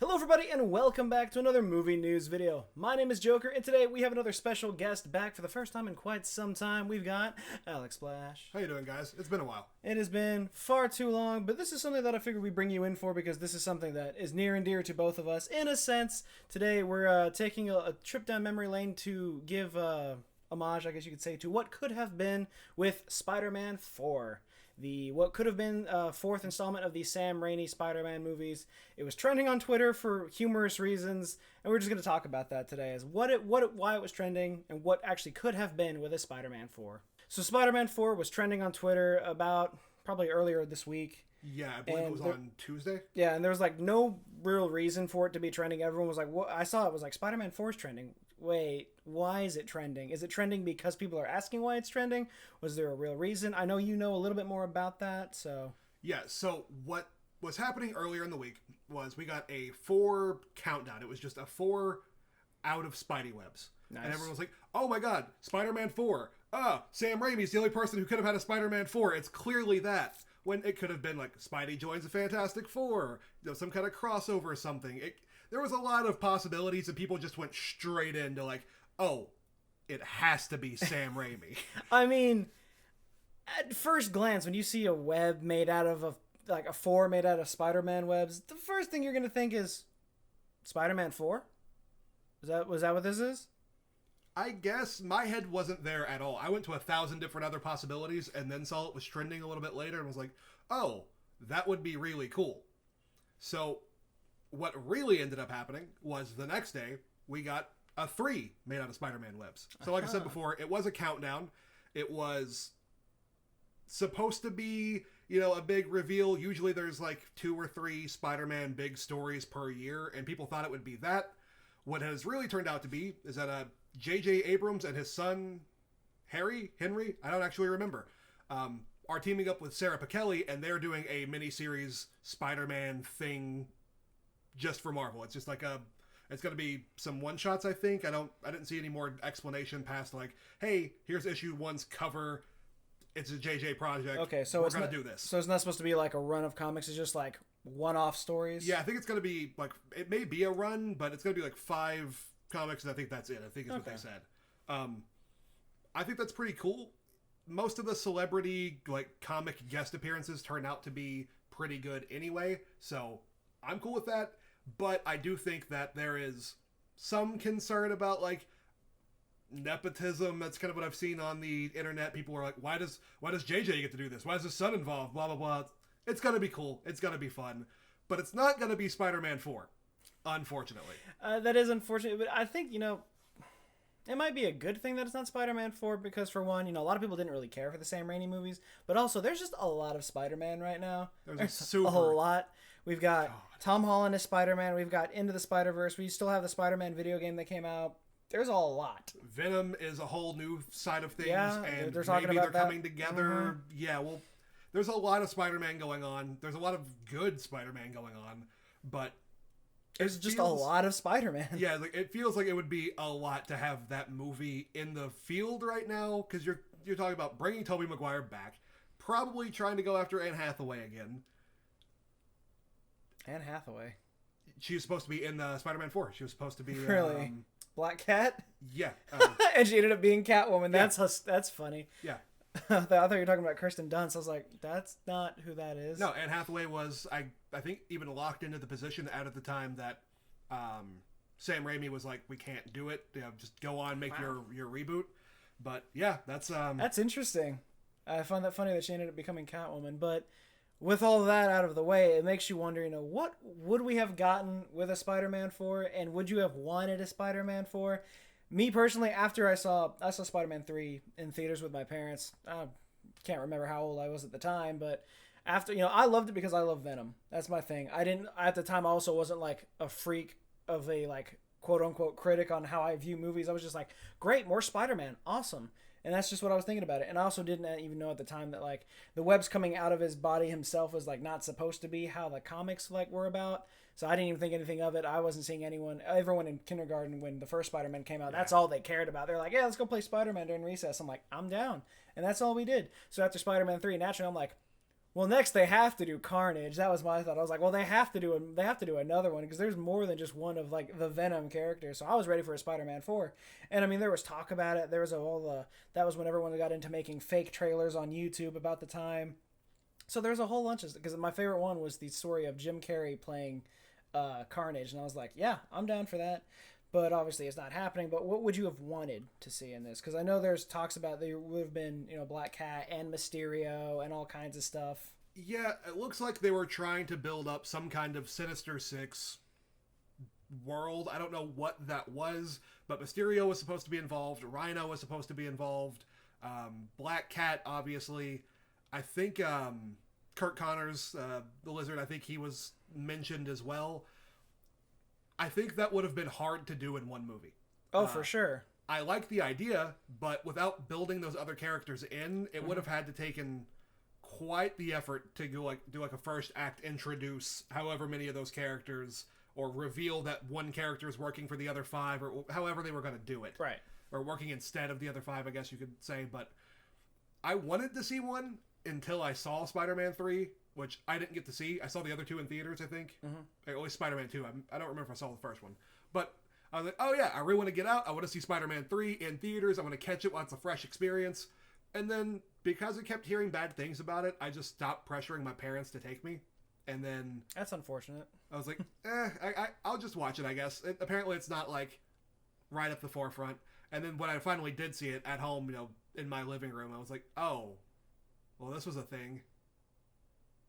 Hello everybody and welcome back to another movie news video. My name is Joker and today we have another special guest back for the first time in quite some time. We've got Alex Splash. How you doing, guys? It's been a while. It has been far too long, but this is something that I figured we'd bring you in for because this is something that is near and dear to both of us. In a sense, today we're taking a trip down memory lane to give homage, I guess you could say, to what could have been with Spider-Man 4. What could have been fourth installment of the Sam Raimi Spider-Man movies. It was trending on Twitter for humorous reasons, and we're just going to talk about that today, as why it was trending and what actually could have been with a Spider-Man 4. So Spider-Man 4 was trending on Twitter about probably earlier this week. Yeah, I believe it was on Tuesday. Yeah, and there was like no real reason for it to be trending. Everyone was like, "What?" I saw it was like Spider-Man 4 is trending. Wait, why is it trending? Is it trending because people are asking why it's trending? Was there a real reason? I know you know a little bit more about that, so... Yeah, so what was happening earlier in the week was we got a 4 countdown. It was just a 4 out of Spidey webs. Nice. And everyone was like, oh my god, Spider-Man 4. Sam Raimi's the only person who could have had a Spider-Man 4. It's clearly that. When it could have been like, Spidey joins the Fantastic Four. You know, some kind of crossover or something. There was a lot of possibilities, and people just went straight into like, oh, it has to be Sam Raimi. I mean, at first glance, when you see a web made out of a 4 made out of Spider-Man webs, the first thing you're going to think is Spider-Man 4? Was that what this is? I guess my head wasn't there at all. I went to 1,000 different other possibilities and then saw it was trending a little bit later and was like, oh, that would be really cool. So what really ended up happening was the next day we got a 3 made out of Spider-Man webs. So like I said before, it was a countdown. It was supposed to be, you know, a big reveal. Usually there's like 2 or 3 Spider-Man big stories per year, and people thought it would be that. What has really turned out to be is that J.J. Abrams and his son, Henry, I don't actually remember, are teaming up with Sarah Pichelli, and they're doing a miniseries Spider-Man thing just for Marvel. It's just like it's going to be some one-shots, I think. I didn't see any more explanation past like, hey, here's issue 1's cover. It's a JJ project. Okay, so we're going to do this. So it's not supposed to be like a run of comics. It's just like one-off stories? Yeah, I think it's going to be like, it may be a run, but it's going to be like 5 comics, and I think that's it. I think is what they said. I think that's pretty cool. Most of the celebrity like comic guest appearances turn out to be pretty good anyway, so I'm cool with that. But I do think that there is some concern about like nepotism. That's kind of what I've seen on the internet. People are like, why does JJ get to do this? Why is his son involved? Blah blah blah. It's gonna be cool. It's gonna be fun, but it's not gonna be Spider-Man 4. Unfortunately. That is unfortunate, but I think, you know, it might be a good thing that it's not Spider-Man 4 because, for one, you know, a lot of people didn't really care for the Sam Raimi movies, but also there's just a lot of Spider-Man right now. There's a whole lot. We've got Tom Holland as Spider-Man. We've got Into the Spider-Verse. We still have the Spider-Man video game that came out. There's a lot. Venom is a whole new side of things, and they're talking maybe about they're coming together. Mm-hmm. Yeah, well, there's a lot of Spider-Man going on. There's a lot of good Spider-Man going on, but there's just a lot of Spider-Man. Yeah, like it feels like it would be a lot to have that movie in the field right now, because you're talking about bringing Tobey Maguire back, probably trying to go after Anne Hathaway again. Anne Hathaway? She was supposed to be in Spider-Man 4. She was supposed to be... Really? Black Cat? Yeah. And she ended up being Catwoman. That's funny. Yeah. I thought you were talking about Kirsten Dunst. I was like, that's not who that is. No, Anne Hathaway was, I think, even locked into the position at the time that Sam Raimi was like, we can't do it. You know, just go on, make your reboot. But yeah, that's interesting. I find that funny that she ended up becoming Catwoman. But with all of that out of the way, it makes you wonder, you know, what would we have gotten with a Spider-Man 4? And would you have wanted a Spider-Man 4? Me personally, after I saw Spider-Man 3 in theaters with my parents, I can't remember how old I was at the time, but after, you know, I loved it because I love Venom. That's my thing. At the time, I also wasn't like a freak of a like quote unquote critic on how I view movies. I was just like, great, more Spider-Man, awesome. And that's just what I was thinking about it. And I also didn't even know at the time that like the webs coming out of his body himself was like not supposed to be how the comics like were about. So I didn't even think anything of it. I wasn't seeing everyone in kindergarten when the first Spider-Man came out. That's all they cared about. They're like, yeah, let's go play Spider-Man during recess. I'm like, I'm down. And that's all we did. So after Spider-Man 3, naturally, I'm like, Well, next they have to do Carnage. That was my thought. I was like, well, they have to do another one because there's more than just one of like the Venom characters. So I was ready for a Spider-Man 4, and I mean there was talk about it. There was that was when everyone got into making fake trailers on YouTube about the time. So there's a whole bunch of, because my favorite one was the story of Jim Carrey playing Carnage, and I was like, yeah, I'm down for that. But obviously it's not happening. But what would you have wanted to see in this? Because I know there's talks about there would have been, Black Cat and Mysterio and all kinds of stuff. Yeah, it looks like they were trying to build up some kind of Sinister Six world. I don't know what that was, but Mysterio was supposed to be involved. Rhino was supposed to be involved. Black Cat, obviously. I think Kurt Connors, the Lizard, I think he was mentioned as well. I think that would have been hard to do in one movie. Oh, for sure. I like the idea, but without building those other characters in, it would have had to taken quite the effort to do like a first act, introduce however many of those characters, or reveal that one character is working for the other five, or however they were going to do it. Right. Or working instead of the other five, I guess you could say. But I wanted to see one until I saw Spider-Man 3, which I didn't get to see. I saw the other two in theaters, I think. At least Spider-Man 2. I don't remember if I saw the first one. But I was like, oh yeah, I really want to get out. I want to see Spider-Man 3 in theaters. I want to catch it while it's a fresh experience. And then, because I kept hearing bad things about it, I just stopped pressuring my parents to take me. And then... That's unfortunate. I was like, I'll just watch it, I guess. Apparently it's not, like, right up the forefront. And then when I finally did see it at home, in my living room, I was like, oh, well, this was a thing.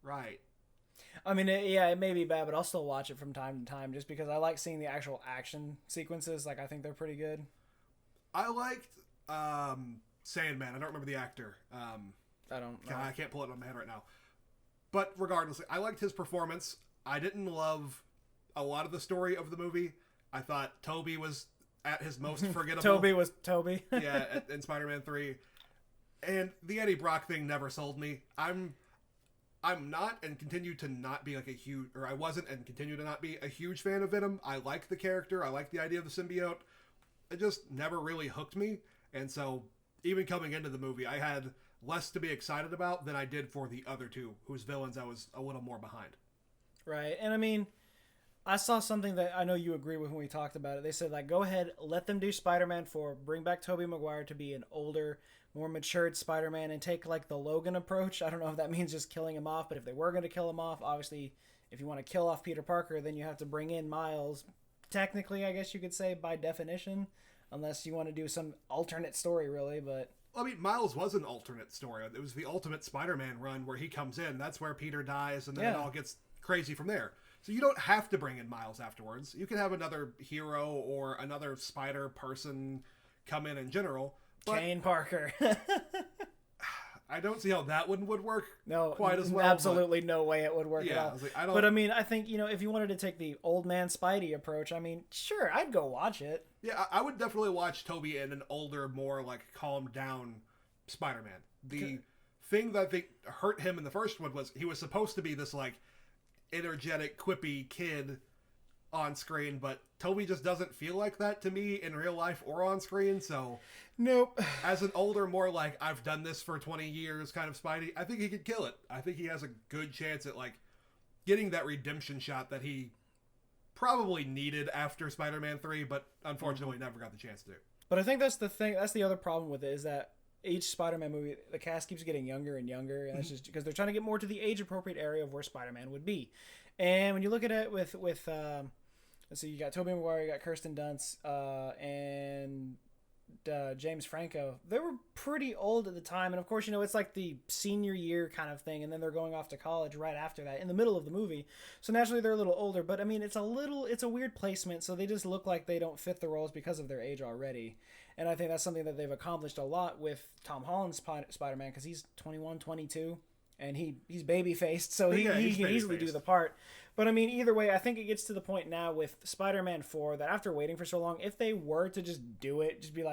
Right. I mean, it may be bad, but I'll still watch it from time to time just because I like seeing the actual action sequences. Like, I think they're pretty good. I liked Sandman. I don't remember the actor. I don't know. I can't pull it on my head right now. But regardless, I liked his performance. I didn't love a lot of the story of the movie. I thought Toby was at his most forgettable. Toby was Toby. Yeah, in Spider-Man 3. And the Eddie Brock thing never sold me. I'm not and continue to not be I wasn't and continue to not be a huge fan of Venom. I like the character. I like the idea of the symbiote. It just never really hooked me. And so even coming into the movie, I had less to be excited about than I did for the other two, whose villains I was a little more behind. Right. And I mean, I saw something that I know you agree with when we talked about it. They said, go ahead, let them do Spider-Man 4, bring back Tobey Maguire to be an older, more matured Spider-Man, and take, the Logan approach. I don't know if that means just killing him off, but if they were going to kill him off, obviously, if you want to kill off Peter Parker, then you have to bring in Miles. Technically, I guess you could say, by definition, unless you want to do some alternate story, really, but... I mean, Miles was an alternate story. It was the Ultimate Spider-Man run where he comes in. That's where Peter dies, and then it all gets crazy from there. So you don't have to bring in Miles afterwards. You can have another hero or another spider person come in general. But Kane Parker. I don't see how that one would work quite as well. Absolutely no way it would work at all. But I mean, I think, if you wanted to take the old man Spidey approach, I mean, sure, I'd go watch it. Yeah, I would definitely watch Tobey in an older, more calmed down Spider-Man. The thing that I think hurt him in the first one was he was supposed to be this energetic, quippy kid on screen, but Tobey just doesn't feel like that to me in real life or on screen, so... Nope. As an older, more I've done this for 20 years kind of Spidey, I think he could kill it. I think he has a good chance at, getting that redemption shot that he probably needed after Spider-Man 3, but unfortunately never got the chance to do. But I think that's the thing, that's the other problem with it, is that each Spider-Man movie, the cast keeps getting younger and younger, and that's just because they're trying to get more to the age-appropriate area of where Spider-Man would be. And when you look at it with let's see, you got Tobey Maguire, you got Kirsten Dunst, and James Franco. They were pretty old at the time, and of course, it's the senior year kind of thing, and then they're going off to college right after that, in the middle of the movie. So naturally, they're a little older, but I mean, it's a weird placement, so they just look like they don't fit the roles because of their age already. And I think that's something that they've accomplished a lot with Tom Holland's Spider-Man, because he's 21, 22, and he's baby-faced, so he can easily do the part. But I mean, either way, I think it gets to the point now with Spider-Man 4 that after waiting for so long, if they were to just do it, just be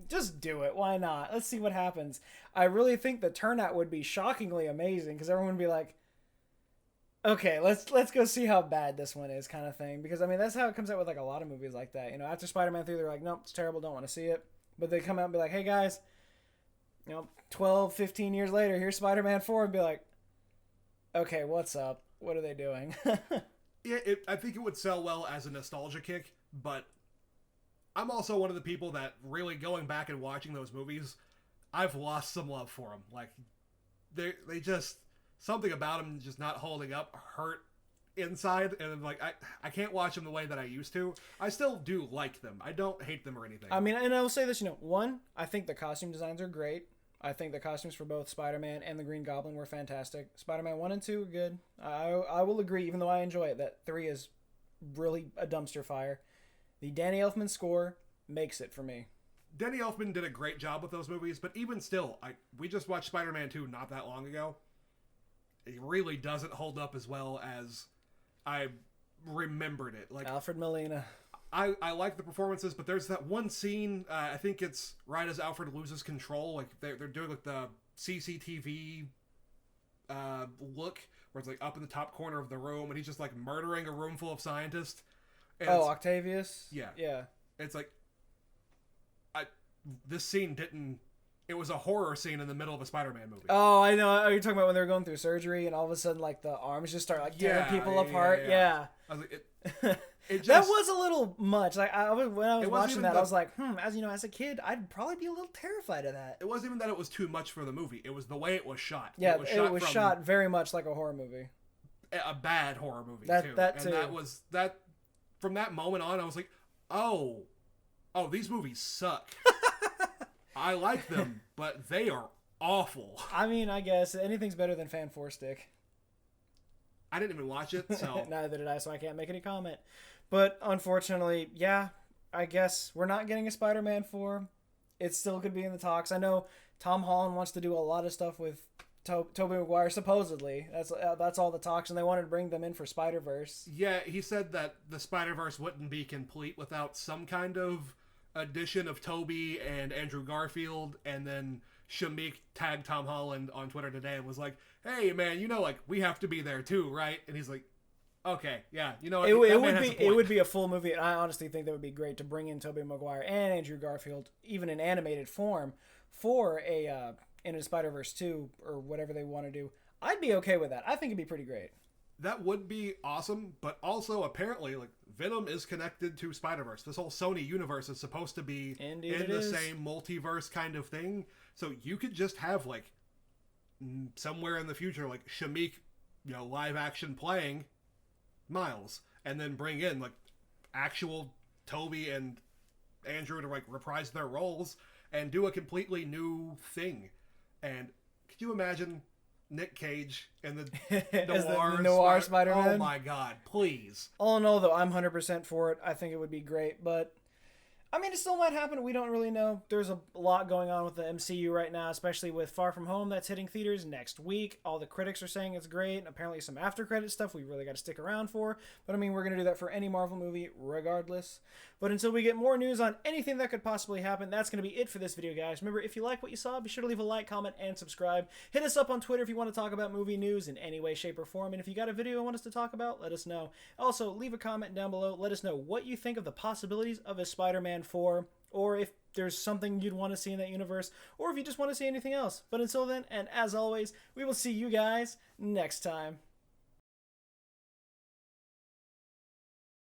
just do it. Why not? Let's see what happens. I really think the turnout would be shockingly amazing, because everyone would be like, okay, let's go see how bad this one is, kind of thing. Because I mean, that's how it comes out with a lot of movies like that. After Spider-Man 3, they're like, nope, it's terrible, don't want to see it. But they come out and be like, hey guys, 12, 15 years later, here's Spider-Man 4, and be like, okay, what's up? What are they doing? Yeah, I think it would sell well as a nostalgia kick, but I'm also one of the people that really going back and watching those movies, I've lost some love for them. Like, they just, something about them just not holding up hurt inside, and I'm like, I can't watch them the way that I used to. I still do like them. I don't hate them or anything. I mean, and I will say this, one, I think the costume designs are great. I think the costumes for both Spider-Man and the Green Goblin were fantastic. Spider-Man 1 and 2 were good. I will agree, even though I enjoy it, that 3 is really a dumpster fire. The Danny Elfman score makes it for me. Danny Elfman did a great job with those movies, but even still, we just watched Spider-Man 2 not that long ago. It really doesn't hold up as well as I remembered it. Like Alfred Molina. I like the performances, but there's that one scene, I think it's right as Alfred loses control, like they're doing like the CCTV look, where it's like up in the top corner of the room, and he's just like murdering a room full of scientists. And Octavius? Yeah. Yeah. It's like, this scene didn't, it was a horror scene in the middle of a Spider-Man movie. Oh, I know. You're talking about when they were going through surgery, and all of a sudden, like, the arms just start, like, tearing people apart. Yeah. I was like, it just, that was a little much. Like, when I was watching that, I was like, as a kid, I'd probably be a little terrified of that. It wasn't even that it was too much for the movie. It was the way it was shot. Yeah, it was shot very much like a horror movie. A bad horror movie, too. And that was, from that moment on, I was like, oh, these movies suck. I like them, but they are awful. I mean, I guess anything's better than Fan 4 Stick. I didn't even watch it, so... Neither did I, so I can't make any comment. But unfortunately, yeah, I guess we're not getting a Spider-Man 4. It still could be in the talks. I know Tom Holland wants to do a lot of stuff with Tobey Maguire, supposedly. That's all the talks, and they wanted to bring them in for Spider-Verse. Yeah, he said that the Spider-Verse wouldn't be complete without some kind of addition of Tobey and Andrew Garfield, and then Shamik tagged Tom Holland on Twitter today and was like, hey man, like, we have to be there too, right? And he's like, okay, yeah, it would be a full movie, and I honestly think that would be great to bring in Tobey Maguire and Andrew Garfield, even in animated form, for a in a Spider-Verse 2 or whatever they want to do. I'd be okay with that. I think it'd be pretty great. That would be awesome, but also apparently, like, Venom is connected to Spider-Verse. This whole Sony universe is supposed to be in the same multiverse kind of thing. So you could just have, like, somewhere in the future, like, Shamik, live action playing Miles, and then bring in, like, actual Tobey and Andrew to, like, reprise their roles and do a completely new thing. And could you imagine Nick Cage and the noir Spider-Man? Oh my god, please. All in all, though, I'm 100% for it. I think it would be great, but I mean, it still might happen. We don't really know. There's a lot going on with the MCU right now, especially with Far From Home that's hitting theaters next week. All the critics are saying it's great, and apparently some after-credit stuff we really got to stick around for. But I mean, we're going to do that for any Marvel movie regardless. But until we get more news on anything that could possibly happen, that's going to be it for this video, guys. Remember, if you like what you saw, be sure to leave a like, comment, and subscribe. Hit us up on Twitter if you want to talk about movie news in any way, shape, or form. And if you got a video you want us to talk about, let us know. Also, leave a comment down below. Let us know what you think of the possibilities of a Spider-Man 4. Or if there's something you'd want to see in that universe, or if you just want to see anything else. But until then, and as always, we will see you guys next time.